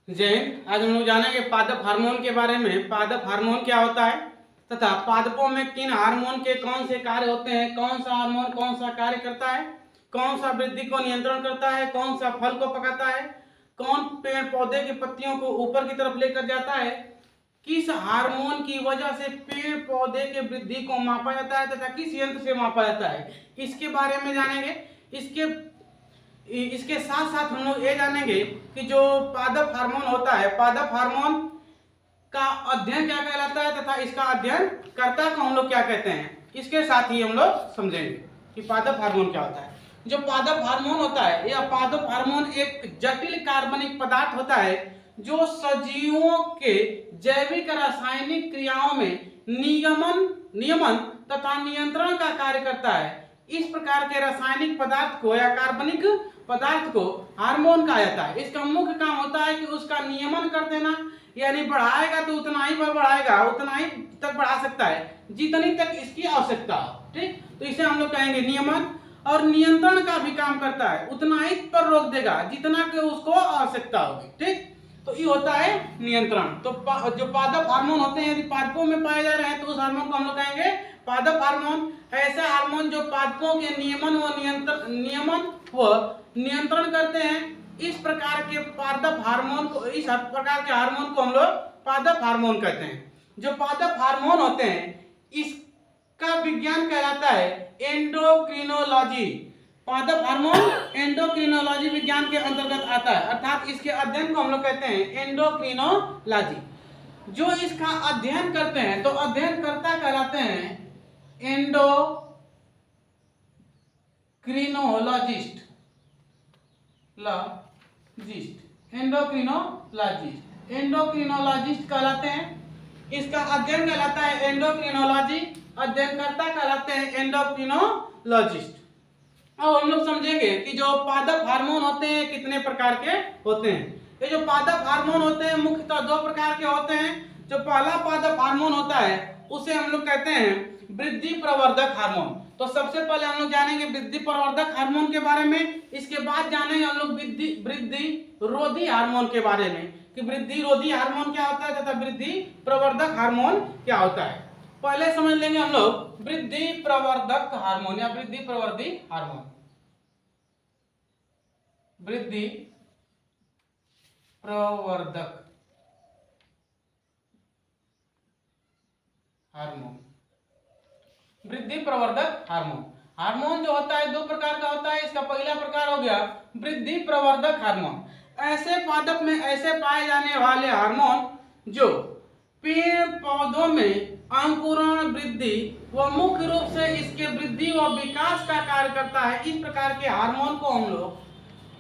जय हिंद। आज हम लोग जानेंगे पादप हार्मोन के बारे में। पादप हार्मोन क्या होता है तथा पादपों में किन हार्मोन के कौन से कार्य होते हैं, कौन सा हार्मोन कौन सा कार्य करता है, कौन सा वृद्धि को नियंत्रण करता है, कौन सा फल को पकाता है, कौन पेड़ पौधे की पत्तियों को ऊपर की तरफ लेकर जाता है, किस हार्मोन की वजह से पेड़ पौधे के वृद्धि को मापा जाता है तथा किस यंत्र से मापा जाता है, इसके बारे में जानेंगे। इसके साथ साथ हम लोग ये जानेंगे कि जो पादप हार्मोन होता है, पादप हार्मोन का अध्ययन क्या कहलाता है तथा इसका अध्ययन कर्ता को हम लोग क्या कहते हैं। इसके साथ ही हम लोग समझेंगे कि पादप हार्मोन क्या होता है। जो पादप हार्मोन होता है, यह पादप हार्मोन एक जटिल कार्बनिक पदार्थ होता है जो सजीवों के जैविक रासायनिक क्रियाओं में नियमन तथा नियंत्रण का कार्य करता है। इस प्रकार के रासायनिक पदार्थ को या कार्बनिक पदार्थ को हार्मोन कहा जाता है। इसका मुख्य काम होता है कि उसका नियमन कर देना, यानी बढ़ाएगा तो उतना ही बढ़ाएगा, उतना ही तक बढ़ा सकता है जितनी तक इसकी आवश्यकता हो। ठीक, तो इसे हम लोग कहेंगे नियमन। और नियंत्रण का भी काम करता है, उतना ही पर रोक देगा जितना कि उसको आवश्यकता होगी। ठीक, तो ये होता है नियंत्रण। तो जो पादप हार्मोन होते हैं, यदि पादपों में पाए जा रहे हैं तो उस हार्मोन को हम लोग कहेंगे पादप हार्मोन। ऐसा हार्मोन जो पादपों के नियमन व नियंत्रण करते हैं। इस प्रकार के पादप हार्मोन को, इस प्रकार के हार्मोन को हम लोग पादप हार्मोन कहते हैं। जो पादप हार्मोन होते हैं इसका विज्ञान कहलाता है एंडोक्रिनोलॉजी। पादप हार्मोन एंडोक्रिनोलॉजी विज्ञान के अंतर्गत आता है, अर्थात इसके अध्ययन को हम लोग कहते हैं एंडोक्रिनोलॉजी। जो इसका अध्ययन करते हैं तो अध्ययनकर्ता कहलाते हैं एंडोक्रिनोलॉजिस्ट। एंडोक्रिनोलॉजिस्ट कहलाते हैं। इसका अध्ययन कहलाता है एंडोक्रिनोलॉजी, अध्ययनकर्ता कहलाते हैं एंडोक्रिनोलॉजिस्ट। अब हम लोग समझेंगे कि जो पादप हार्मोन होते हैं कितने प्रकार के होते हैं। ये जो पादप हार्मोन होते हैं मुख्यतः दो प्रकार के होते हैं। जो पहला पादप हार्मोन होता है उसे हम लोग कहते हैं वृद्धि प्रवर्धक हार्मोन। तो सबसे पहले हम लोग जानेंगे वृद्धि प्रवर्धक हार्मोन के बारे में। इसके बाद जानेंगे हम लोग वृद्धि रोधी हार्मोन के बारे में कि वृद्धि रोधी हार्मोन क्या होता है तथा वृद्धि प्रवर्धक हार्मोन क्या होता है। पहले समझ लेंगे हम लोग वृद्धि प्रवर्धक हार्मोन या वृद्धि प्रवर्धी हार्मोन। वृद्धि प्रवर्धक हार्मोन। वृद्धि प्रवर्धक हार्मोन, हार्मोन जो होता है दो प्रकार का होता है। इसका पहला प्रकार हो गया वृद्धि प्रवर्धक हार्मोन। ऐसे पादप में ऐसे पाए जाने वाले हार्मोन जो पेड़ पौधों में अंकुरण, वृद्धि व मुख्य रूप से इसके वृद्धि व विकास का कार्य करता है। इस प्रकार के हार्मोन को हम लोग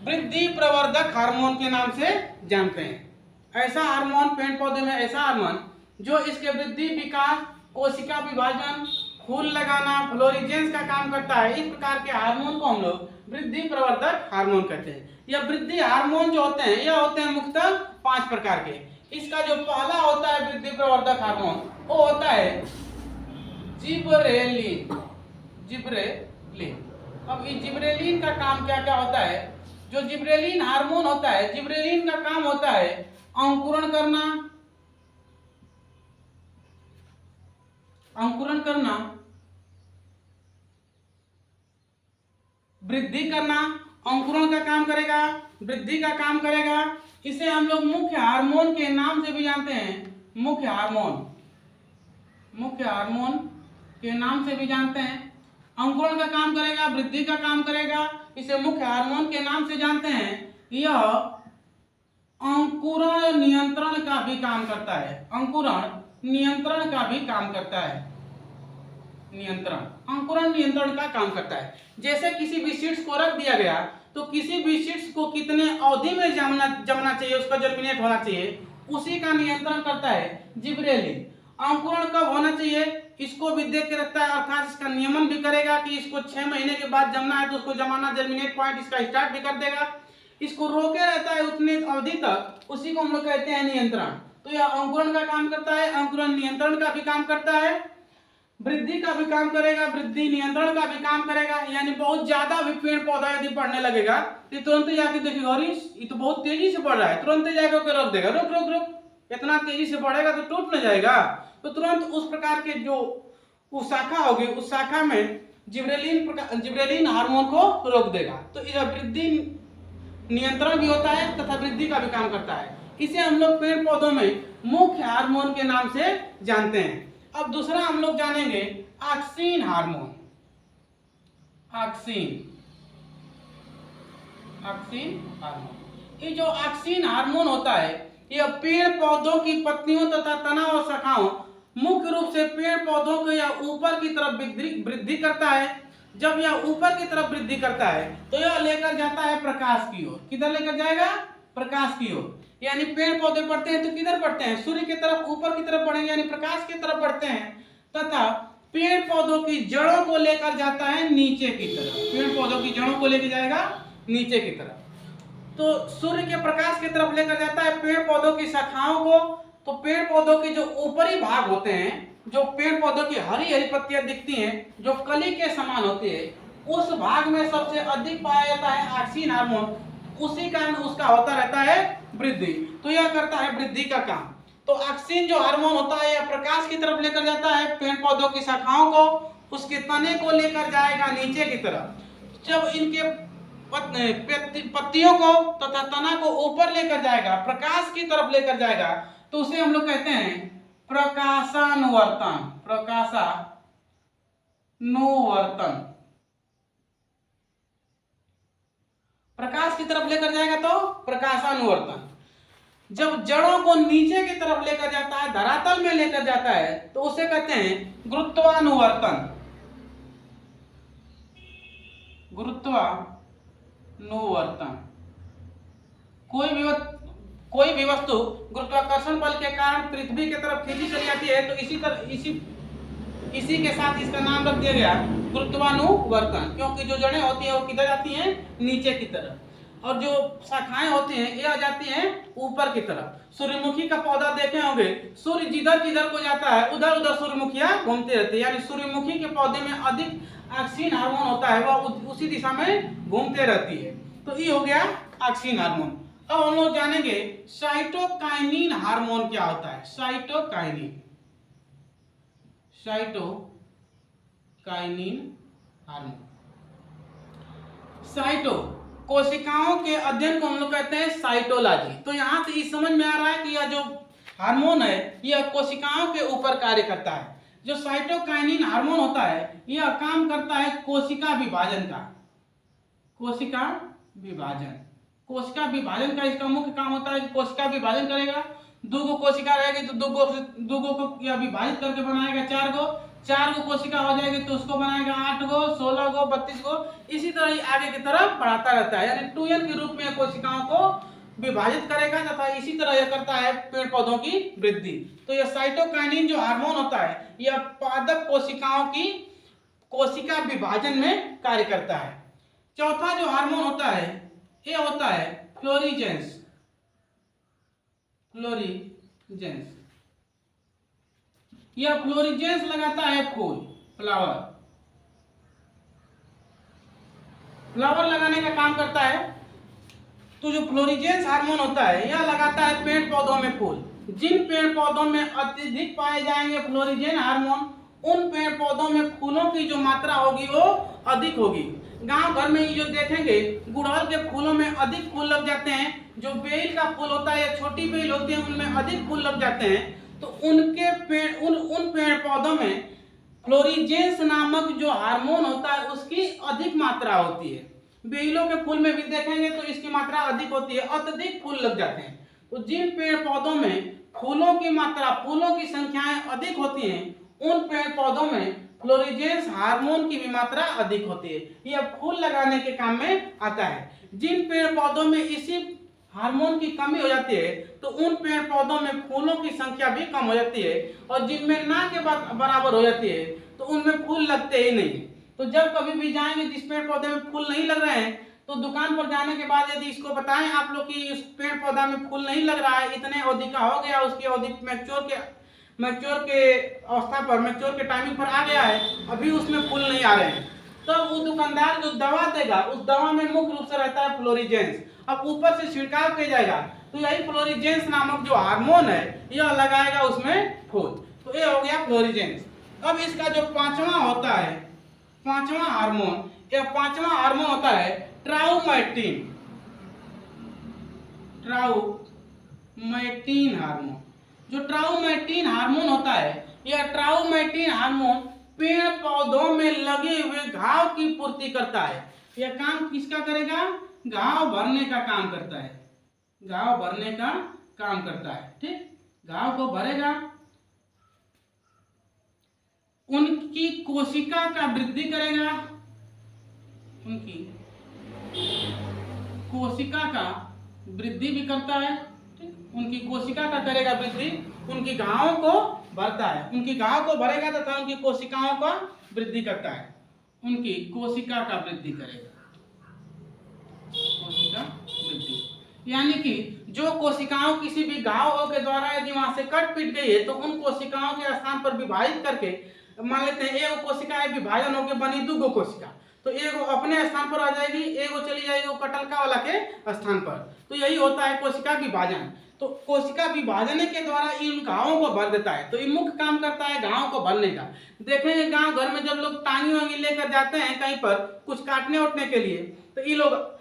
वृद्धि प्रवर्धक हार्मोन के नाम से जानते हैं। ऐसा हार्मोन पेड़ पौधे में ऐसा हार्मोन जो इसके वृद्धि, विकास, कोशिका विभाजन, फूल लगाना, फ्लोरिजेंस का काम करता है। इस प्रकार के हार्मोन को हम लोग वृद्धि प्रवर्धक हार्मोन कहते हैं। यह वृद्धि हार्मोन जो होते हैं यह होते हैं मुख्यतः 5 प्रकार के। इसका जो पहला होता है वृद्धि प्रवर्धक हार्मोन वो होता है जिबरेलिन। अब इस जिबरेलिन का काम क्या क्या होता है। जो जिबरेलिन हार्मोन होता है, जिबरेलिन का काम होता है अंकुरण करना, वृद्धि करना। अंकुरण का काम करेगा, वृद्धि का काम करेगा। इसे हम लोग मुख्य हार्मोन के नाम से भी जानते हैं। मुख्य हार्मोन के नाम से भी जानते हैं। अंकुरण का काम करेगा, वृद्धि का काम करेगा, इसे मुख्य हार्मोन के नाम से जानते हैं। यह अंकुरण नियंत्रण का भी काम करता है। अंकुरण नियंत्रण का भी काम करता है। अंकुरण नियंत्रण का काम करता है। जैसे किसी भी सीड्स को रख दिया गया तो किसी भी सीड्स को कितने अवधि में जमना चाहिए, उसका जर्मिनेट होना चाहिए, उसी का नियंत्रण करता है जिबरेलिन। अंकुरण कब होना चाहिए इसको भी देख के रखता है, अर्थात इसका नियमन भी करेगा कि इसको 6 महीने के बाद जमना है तो उसको जमाना, जर्मिनेट पॉइंट इसका स्टार्ट भी कर देगा। इसको रोके रहता है उतने अवधि तक, उसी को हम लोग कहते हैं नियंत्रण। तो यह अंकुरण का काम करता है, अंकुरण नियंत्रण का भी काम करता है। वृद्धि का भी काम करेगा, वृद्धि नियंत्रण का भी काम करेगा। यानी बहुत ज्यादा भी पेड़ पौधा यदि बढ़ने लगेगा तो तुरंत जाके देखिएगा अरे ये तो बहुत तेजी से बढ़ रहा है, तुरंत जाकर रोक देगा, रुक रुक रुक, इतना तेजी से बढ़ेगा तो टूट न जाएगा। तो तुरंत उस प्रकार के जो उस शाखा होगी उस शाखा में जिब्रेलिन हार्मोन को रोक देगा। तो यह वृद्धि नियंत्रण भी होता है तथा वृद्धि का भी काम करता है। इसे हम लोग पेड़ पौधों में मुख्य हार्मोन के नाम से जानते हैं। अब दूसरा हम लोग जानेंगे ऑक्सीन हार्मोन। ऑक्सीन हार्मोन, ये जो ऑक्सीन हार्मोन होता है यह पेड़ पौधों की पत्तियों तथा तना और शाखाओं, मुख्य रूप से पेड़ पौधों को यह ऊपर की तरफ वृद्धि करता है। जब यह ऊपर की तरफ वृद्धि करता है तो यह लेकर जाता है प्रकाश की ओर। किधर लेकर जाएगा? प्रकाश की ओर। यानी पेड़ पौधे बढ़ते हैं तो किधर बढ़ते हैं? सूर्य की तरफ, ऊपर की तरफ बढ़ेंगे, यानी प्रकाश की तरफ बढ़ते हैं। तथा पेड़ पौधों की जड़ों को लेकर जाता है नीचे की तरफ। पेड़ पौधों की जड़ों को लेकर जाएगा नीचे की तरफ। तो सूर्य के प्रकाश की तरफ लेकर जाता है पेड़ पौधों की शाखाओं को। तो पेड़ पौधों के जो ऊपरी भाग होते हैं, जो पेड़ पौधों की हरी हरी पत्तियां दिखती हैं जो कली के समान होती है, उस भाग में सबसे अधिक पाया जाता है ऑक्सीन हार्मोन। उसी कारण उसका होता रहता है वृद्धि। तो यह करता है वृद्धि का काम। तो ऑक्सीन जो हार्मोन होता है यह प्रकाश की तरफ लेकर जाता है पेड़ पौधों की शाखाओं को, उसके तने को लेकर जाएगा नीचे की तरफ। जब इनके पत्तियों को तथा तना को ऊपर लेकर जाएगा, प्रकाश की तरफ लेकर जाएगा, तो उसे हम लोग कहते हैं प्रकाशानुवर्तन। प्रकाश की तरफ लेकर जाएगा तो प्रकाशानुवर्तन। जब जड़ों को नीचे की तरफ लेकर जाता है, धरातल में लेकर जाता है, तो उसे कहते हैं गुरुत्वानुवर्तन। कोई भी वस्तु गुरुत्वाकर्षण बल के कारण पृथ्वी की तरफ खींची चली जाती है, तो इसी के साथ इसका नाम रख दिया गया गुरुत्वानुवर्तन। क्योंकि जो जड़ें होती हैं वो किधर जाती हैं? नीचे की तरफ, और जो शाखाएं होती हैं ये आ जाती हैं ऊपर की तरफ। सूर्यमुखी का पौधा देखे होंगे, सूर्य जिधर जिधर को जाता है उधर उधर सूर्यमुखियां घूमती रहती है। यानी सूर्यमुखी के पौधे में अधिक ऑक्सीन हार्मोन होता है, वह उसी दिशा में घूमते रहती है। तो ये हो गया ऑक्सीन हार्मोन। अब हम लोग जानेंगे साइटोकाइनिन हार्मोन क्या होता है। Cytokinin hormone. साइटो कोशिकाओं के अध्ययन को हम लोग कहते हैं साइटोलॉजी। तो यहां से ये समझ में आ रहा है कि यह जो हार्मोन है यह कोशिकाओं के ऊपर कार्य करता है। जो साइटोकाइनिन हार्मोन होता है यह काम करता है कोशिका विभाजन का। कोशिका विभाजन का इसका मुख्य काम होता है कि कोशिका विभाजन करेगा। दो गो कोशिका रहेगी तो दो गो को यह विभाजित करके बनाएगा चार गो कोशिका हो जाएगी तो उसको बनाएगा 8 गो, 16 गो, 32 गो, इसी तरह ही आगे की तरफ बढ़ाता रहता है। यानी 2n के रूप में कोशिकाओं को विभाजित करेगा तथा इसी तरह यह करता है पेड़ पौधों की वृद्धि। तो यह साइटोकाइनिन जो हार्मोन होता है यह पादप कोशिकाओं की कोशिका विभाजन में कार्य करता है। चौथा जो हार्मोन होता है यह होता है फ्लोरिजेंस। यह फ्लोरिजेंस लगाता है फूल, फ्लावर लगाने का काम करता है। तो जो फ्लोरिजेंस हार्मोन होता है यह लगाता है पेड़ पौधों में फूल। जिन पेड़ पौधों में अत्यधिक पाए जाएंगे फ्लोरिजेन हार्मोन, उन पेड़ पौधों में फूलों की जो मात्रा होगी वो अधिक होगी। गांव घर में ये जो देखेंगे गुड़हल के फूलों में अधिक फूल लग जाते हैं। जो बेल का फूल होता है या छोटी बेल होती है उनमें अधिक फूल लग जाते हैं। तो उनके उन पेड़ पौधों में फ्लोरिजेंस नामक जो हार्मोन होता है उसकी अधिक मात्रा होती है। बेलों के फूल में भी देखेंगे तो इसकी मात्रा अधिक होती है, अत्यधिक फूल लग जाते हैं। तो जिन पेड़ पौधों में फूलों की मात्रा, फूलों की संख्याएं अधिक होती हैं, उन पेड़ पौधों में फ्लोरिजेंस हार्मोन की भी मात्रा अधिक होती है। यह फूल लगाने के काम में आता है। जिन पेड़ पौधों में इसी हार्मोन की कमी हो जाती है तो उन पेड़ पौधों में फूलों की संख्या भी कम हो जाती है, और जिनमें ना के बराबर हो जाती है तो उनमें फूल लगते ही नहीं। तो जब कभी भी जाएंगे जिस पेड़ पौधे में फूल नहीं लग रहे हैं तो दुकान पर जाने के बाद यदि इसको बताएं आप लोग कि इस पेड़ पौधा में फूल नहीं लग रहा है, इतने अवधि का हो गया, उसकी अवधि मैच्योर के मैच्योर के अवस्था पर, मैच्योर के टाइमिंग पर आ गया है, अभी उसमें फूल नहीं आ रहे हैं, तब वो दुकानदार जो दवा देगा उस दवा में मुख्य रूप से रहता है फ्लोरिजेंस। अब ऊपर से छिड़काव किया जाएगा तो यही फ्लोरिजेंस नामक जो हार्मोन है यह लगाएगा उसमें फूल, तो ये हो गया फ्लोरिजेंस। अब इसका जो पांचवा होता है, पांचवा हार्मोन, यह पांचवा हार्मोन होता है ट्राउमैटिन, ट्राउमैटिन हार्मोन। जो ट्राउमैटिन हार्मोन होता है, यह ट्राउमैटिन हार्मोन पेड़ पौधों में लगे हुए घाव की पूर्ति करता है। यह काम किसका करेगा? घाव भरने का काम करता है, घाव भरने का काम करता है। ठीक, घाव को भरेगा, उनकी कोशिका का वृद्धि करेगा, उनकी कोशिका का वृद्धि भी करता है। ठीक, उनकी कोशिका का करेगा वृद्धि, उनकी घावों को भरता है, उनकी घाव को भरेगा तथा उनकी कोशिकाओं का वृद्धि करता है, उनकी कोशिका का वृद्धि करेगा, कोशिका वृद्धि। यानी कि जो कोशिकाओं किसी भी घाव के द्वारा यदि वहां से कट पीट गई है तो उन कोशिकाओं के स्थान पर विभाजित करके, मान लेते हैं एक कोशिका है, विभाजन होकर बनी दो कोशिका, तो एगो अपने स्थान पर आ जाएगी, एगो चली जाएगी वो कटलका वाला के स्थान पर, तो यही होता है कोशिका विभाजन। तो कोशिका विभाजन के द्वारा इन घावों को भर देता है, तो ये मुख्य काम करता है घावों को भरने का। देखेंगे गांव घर में जब लोग टांगी वांगी लेकर जाते हैं कहीं पर कुछ काटने उठने के लिए, तो ये लोग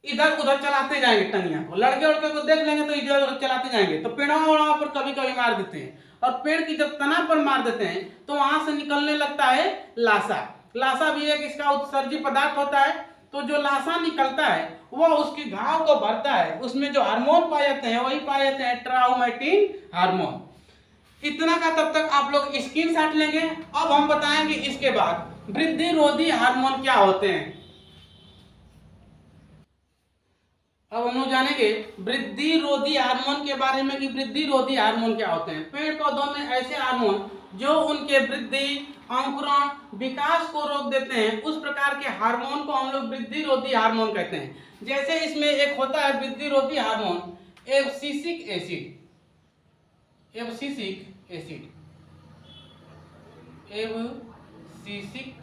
इधर उधर चलाते जाएंगे टंगिया को, लड़के उड़के को देख लेंगे तो इधर उधर चलाते जाएंगे, तो पेड़ों पर कभी कभी मार देते हैं, और पेड़ की जब तना पर मार देते हैं तो वहां से निकलने लगता है लाशा। लाशा भी एक इसका उत्सर्जी पदार्थ होता है, तो जो लाशा निकलता है वह उसकी घाव को भरता है, उसमें जो हार्मोन पाए जाते हैं वही पाए जाते हैं ट्राउमैटिन हार्मोन। इतना का तब तक आप लोग स्क्रीनशॉट लेंगे। अब हम बताएंगे इसके बाद वृद्धि रोधी हार्मोन क्या होते हैं। अब हम लोग जानेंगे वृद्धि रोधी हार्मोन के बारे में कि वृद्धि रोधी हार्मोन क्या होते हैं। पेड़ पौधों में ऐसे हार्मोन जो उनके वृद्धि, अंकुरण, विकास को रोक देते हैं, उस प्रकार के हार्मोन को हम लोग वृद्धि रोधी हार्मोन कहते हैं। जैसे इसमें एक होता है वृद्धि रोधी hormone abscisic acid, abscisic acid, abscisic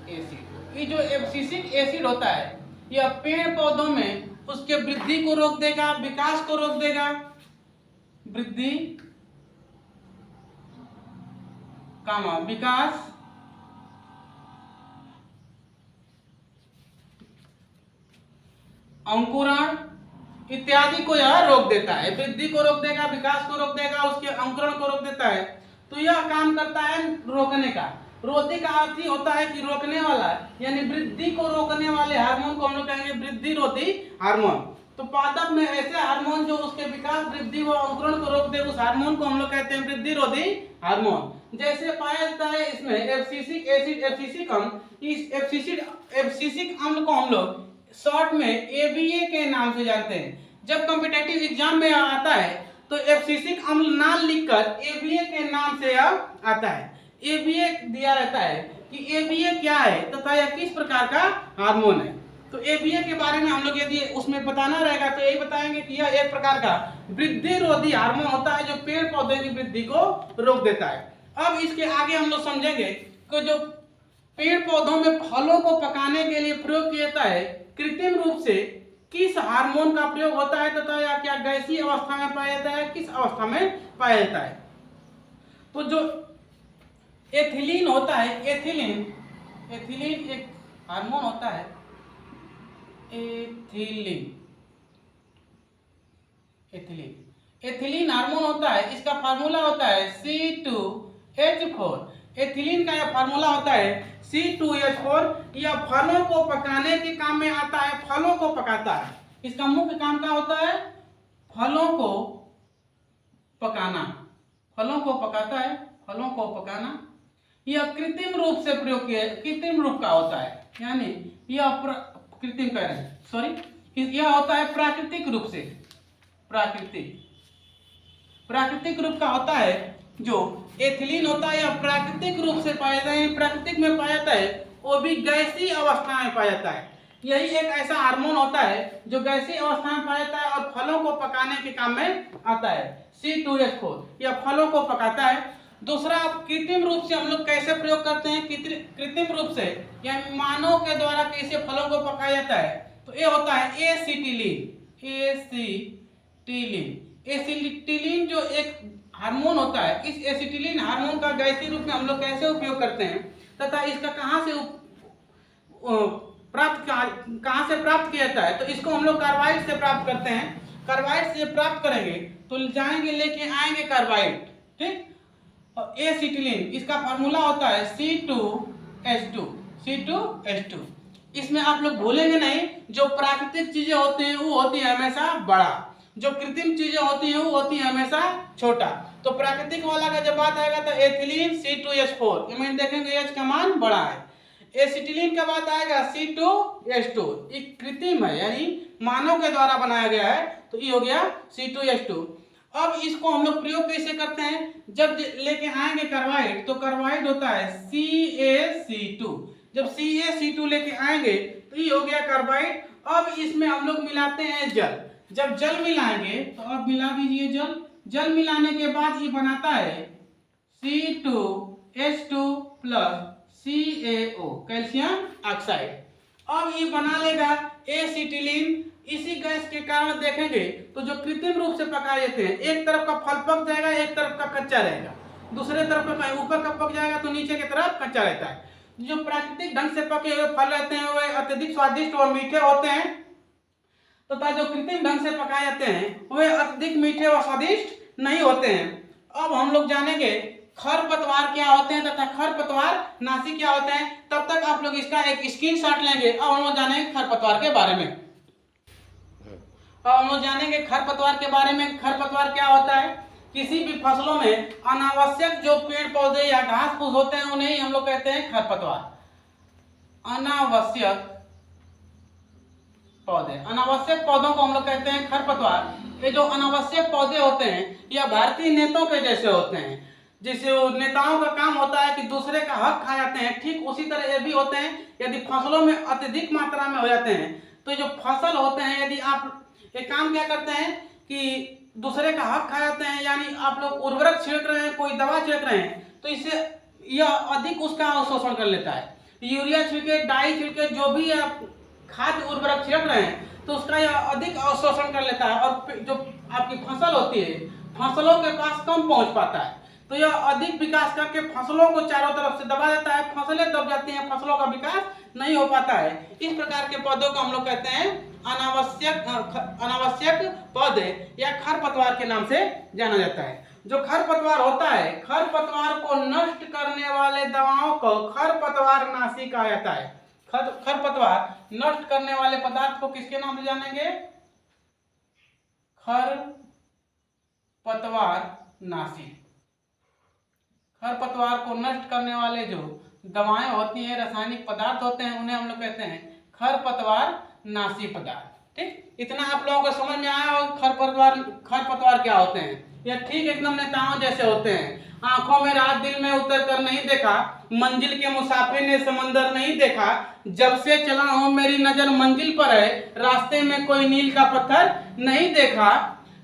acid. ये जो एब्सिसिक एसिड होता है यह पेड़ पौधों में उसके वृद्धि को रोक देगा, विकास को रोक देगा, वृद्धि कामा विकास, अंकुरण इत्यादि को यह रोक देता है। वृद्धि को रोक देगा, विकास को रोक देगा, उसके अंकुरण को रोक देता है, तो यह काम करता है रोकने का। रोधी का अर्थ ही होता है कि रोकने वाला, यानी वृद्धि को रोकने वाले हार्मोन को हम लोग कहेंगे वृद्धि रोधी हार्मोन। तो पादप में ऐसे हार्मोन जो उसके विकास, वृद्धि व अंकुरण को रोक दे, उस हार्मोन को हम लोग कहते हैं वृद्धि रोधी हार्मोन। जैसे पाया जाता है इसमें एब्सिसिक एसिड, एब्सिसिक अम्ल। इस एब्सिसिक अम्ल को हम लोग शॉर्ट में एबीए के नाम से जानते हैं। जब कॉम्पिटिटिव एग्जाम में आता है तो एब्सिसिक अम्ल नाम लिखकर एबीए के नाम से आता है। एबीए दिया रहता है कि एबीए क्या है तथा यह किस प्रकार का हार्मोन है। तो एबीए के बारे में हम लोग यदि उसमें बताना रहेगा तो यही बताएंगे कि यह एक प्रकार का वृद्धि रोधी हार्मोन होता है जो पेड़ पौधे की वृद्धि को रोक देता है। अब इसके आगे हम लोग समझेंगे कि जो पेड़ पौधों में फलों को पकाने के लिए प्रयोग किया जाता है, कृत्रिम रूप से किस हार्मोन का प्रयोग होता है तथा यह क्या गैसीय अवस्था में पाया जाता है, किस अवस्था में पाया जाता है। तो जो एथिलीन होता है, एथिलीन एक हार्मोन होता है, एथिलीन हार्मोन होता है। इसका फार्मूला होता है C2H4। एथिलीन का यह फार्मूला होता है C2H4। यह फलों को पकाने के काम में आता है, फलों को पकाता है। इसका मुख्य काम क्या होता है? फलों को पकाना, फलों को पकाता है, फलों को पकाना। यह कृत्रिम रूप से प्रयोग किया, कृत्रिम रूप का होता है, यानी यह कृत्रिम कह रहे हैं, सॉरी, यह होता है प्राकृतिक रूप से, प्राकृतिक रूप का होता है। जो एथिलीन होता है यह प्राकृतिक रूप से पाया जाता है, प्राकृतिक में पाया जाता है, वो भी गैसीय अवस्था में पाया जाता है। यही एक ऐसा हार्मोन होता है जो गैसीय अवस्था में पाया जाता है और फलों को पकाने के काम में आता है। C2H4 यह फलों को पकाता है। दूसरा, कृत्रिम रूप से हम लोग कैसे प्रयोग करते हैं? कृत्रिम रूप से यानी मानव के द्वारा कैसे फलों को पकाया जाता है? तो ये होता है एसिटिलीन। एसिटिलीन जो एक हार्मोन होता है, इस एसिटिलीन हार्मोन का गैसीय रूप में हम लोग कैसे उपयोग करते हैं तथा इसका कहाँ से प्राप्त किया जाता है? तो इसको हम लोग कार्बाइड से प्राप्त करते हैं। कार्बाइड से प्राप्त करेंगे तो जाएंगे लेके आएंगे कार्बाइड, ठीक। और एसिटिलीन इसका फार्मूला होता है C2H2। इसमें आप लोग भूलेंगे नहीं, जो प्राकृतिक चीजें होती हैं वो होती है हमेशा बड़ा, जो कृत्रिम चीजें होती हैं वो होती है हमेशा छोटा। तो प्राकृतिक वाला का जब बात आएगा तो एथिलीन C2H4, इसमें देखेंगे H का मान बड़ा है। एसिटिलीन का बात आएगा C2H2, ये कृत्रिम है यानी मानव के द्वारा बनाया गया है, तो ये हो गया C2H2। अब इसको हम लोग प्रयोग कैसे करते हैं? जब लेके आएंगे कार्बाइड तो कार्बाइड होता है CaC2। जब CaC2 लेके आएंगे तो ये हो गया कार्बाइड। अब इसमें हम लोग मिलाते हैं जल। जब जल मिलाएंगे तो अब मिला दीजिए जल। जल मिलाने के बाद ये बनाता है C2H2 plus CaO, calcium oxide. अब ये बना लेगा एसिटिलीन। इसी गैस के कारण देखेंगे तो जो कृत्रिम रूप से पकाए जाते हैं, एक तरफ का फल पक जाएगा, एक तरफ का कच्चा रहेगा, दूसरे तरफ का ऊपर का पक जाएगा तो नीचे की तरफ कच्चा रहता है। जो प्राकृतिक ढंग से पके हुए फल रहते हैं वे अत्यधिक स्वादिष्ट और मीठे होते हैं, तथा जो कृत्रिम ढंग से पकाए जाते हैं वे अत्यधिक मीठे और स्वादिष्ट नहीं होते हैं। अब हम लोग जानेंगे खरपतवार क्या होते हैं तथा खरपतवार नाशी क्या होते हैं। तब तक आप लोग इसका एक स्क्रीनशॉट लेंगे। अब हम लोग जानेंगे खरपतवार के बारे में। अब हम लोग जानेंगे खरपतवार के बारे में। खरपतवार क्या होता है? किसी भी फसलों में अनावश्यक जो पेड़ पौधे या घास फूस होते हैं उन्हें ही हम लोग कहते हैं खरपतवार। अनावश्यक पौधों को हम लोग कहते हैं खरपतवार। ये जो अनावश्यक पौधे होते हैं यह भारतीय नेताओं के जैसे होते हैं। जैसे वो नेताओं का काम होता है कि दूसरे का हक खा जाते हैं, ठीक उसी तरह ये भी होते हैं। यदि फसलों में अत्यधिक मात्रा में हो जाते हैं तो जो फसल होते हैं, यदि आप एक काम क्या करते हैं कि दूसरे का हक खा जाते हैं, यानी आप लोग उर्वरक छिड़क रहे हैं, कोई दवा छिड़क रहे हैं तो इससे यह अधिक उसका अवशोषण कर लेता है। यूरिया छिड़के, डाई छिड़के, जो भी आप खाद उर्वरक छिड़क रहे हैं तो उसका यह अधिक अवशोषण कर लेता है और जो आपकी फसल होती है फसलों के पास कम पहुंच पाता है। तो यह अधिक विकास करके फसलों को चारों तरफ से दबा देता है, फसलें दब जाती हैं, फसलों का विकास नहीं हो पाता है। इस प्रकार के पौधों को हम लोग कहते हैं अनावश्यक पौधे या खरपतवार के नाम से जाना जाता है। जो खरपतवार होता है, खरपतवार को नष्ट करने वाले दवाओं को खरपतवार नाशी कहा जाता है। खरपतवार नष्ट करने वाले पदार्थ को किसके नाम से जानेंगे? खरपतवार नाशी। खरपतवार को नष्ट करने वाले जो दवाएं होती हैं, रासायनिक पदार्थ होते हैं, उन्हें हम लोग कहते हैं खरपतवार नाशी पदार्थ। ठीक, इतना आप लोगों को समझ में आया होगा खरपतवार क्या होते हैं। यह ठीक एकदम नेताओं जैसे होते हैं। आंखों में रात दिल में उतर कर नहीं देखा, मंजिल के मुसाफिर ने समंदर नहीं देखा, जब से चला हूं मेरी नजर मंजिल पर है, रास्ते में कोई नील का पत्थर नहीं देखा,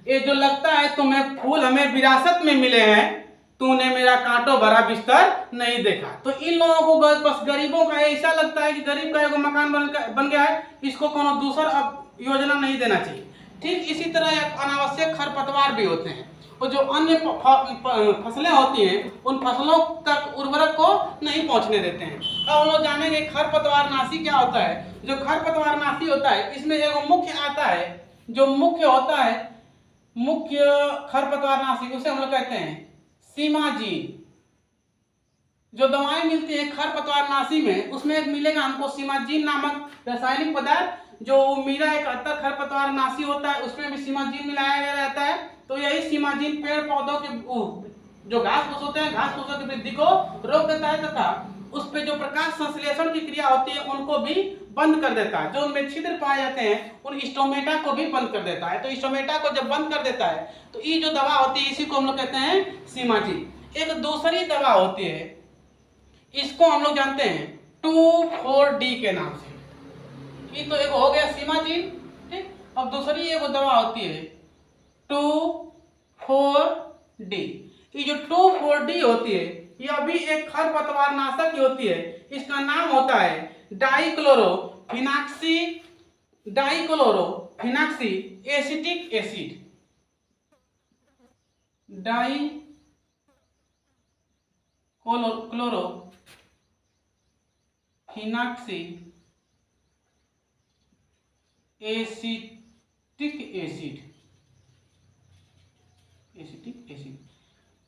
ये जो लगता है तुम्हें फूल हमें विरासत में मिले हैं, तूने मेरा कांटों भरा बिस्तर नहीं देखा। तो इन लोगों को बस गरीबों का ऐसा लगता है कि गरीब का एक मकान बन गया है, इसको कोनो दूसरा अब योजना नहीं देना चाहिए। ठीक इसी तरह अनावश्यक खरपतवार भी होते हैं, और जो अन्य फसलें होती हैं उन फसलों तक उर्वरक को नहीं पहुंचने देते हैं। अब हम लोग जानेंगे खरपतवार नाशी क्या होता है। जो खरपतवार नाशी होता है इसमें एक मुख्य आता है, जो मुख्य होता है, मुख्य खरपतवार नाशी, उसे हम लोग कहते हैं सीमाजीन। जो दवाएं मिलती है खरपतवार नाशी में, उसमें एक मिलेगा हमको सीमाजीन नामक रासायनिक पदार्थ। जो मीरा 71 खरपतवार नाशी होता है उसमें भी सीमाजीन मिलाया गया रहता है। तो यही सीमाजीन पेड़ पौधों के जो घास फूस होते हैं, घास फूसों की वृद्धि को रोक देता है तथा उस पे जो प्रकाश संश्लेषण की क्रिया होती है उनको भी बंद कर देता है। जो उनमें छिद्र पाए जाते हैं उन स्टोमेटा को भी बंद कर देता है। तो स्टोमेटा को जब बंद कर देता है तो ये जो दवा होती है इसी को हम लोग कहते हैं सीमाजीन। एक दूसरी दवा होती है, इसको हम लोग जानते हैं 2,4-D के नाम से। ये तो एक हो गया सीमाजीन, ठीक। अब दूसरी एक दवा होती है 2,4-D। ये जो 2,4-D होती है यह भी एक खरपतवार नाशक होती है। इसका नाम होता है डाइक्लोरोफिनाक्सी एसिटिक एसिड। डाइक्लोरोफिनाक्सी एसिटिक एसिड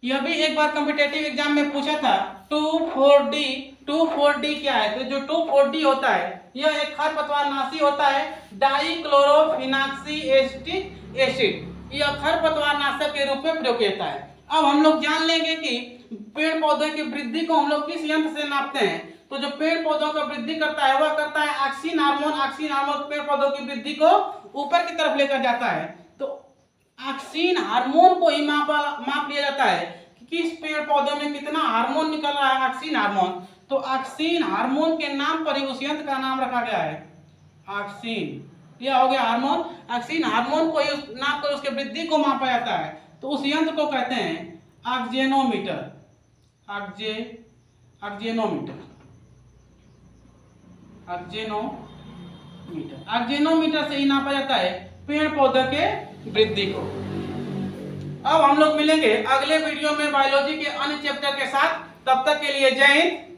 यह भी एक बार कॉम्पिटेटिव एग्जाम में पूछा था। 2,4-D क्या है? तो जो 2,4-D होता है यह एक खरपतवार नाशी होता है, डाइक्लोरोफिनाक्सी एसिटिक एसिड। यह खरपतवार नाशक के रूप में प्रयोग होता है। अब हम लोग जान लेंगे कि पेड़ पौधे की वृद्धि को हम लोग किस यंत्र से नापते हैं। तो जो पेड़ पौधों का वृद्धि करता है वह करता है ऑक्सिन हार्मोन। ऑक्सिन हार्मोन पेड़ पौधों की वृद्धि को ऊपर की तरफ लेकर जाता है। तो ऑक्सिन हार्मोन को ही माप लिया जाता है कि किस पेड़ पौधे में कितना हार्मोन निकल रहा है, ऑक्सिन हार्मोन। तो ऑक्सिन हार्मोन के नाम पर ही उस यंत्र का नाम रखा गया है ऑक्सिन। यह हो गया हार्मोन। ऑक्सिन हार्मोन को ही नाप कर उसके वृद्धि को मापा जाता है। तो उस यंत्र को कहते हैं ऑक्जेनोमीटर। ऑक्जेनोमीटर से ही नापा जाता है पेड़ पौधे के वृद्धि को। अब हम लोग मिलेंगे अगले वीडियो में बायोलॉजी के अन्य चैप्टर के साथ। तब तक के लिए जय हिंद।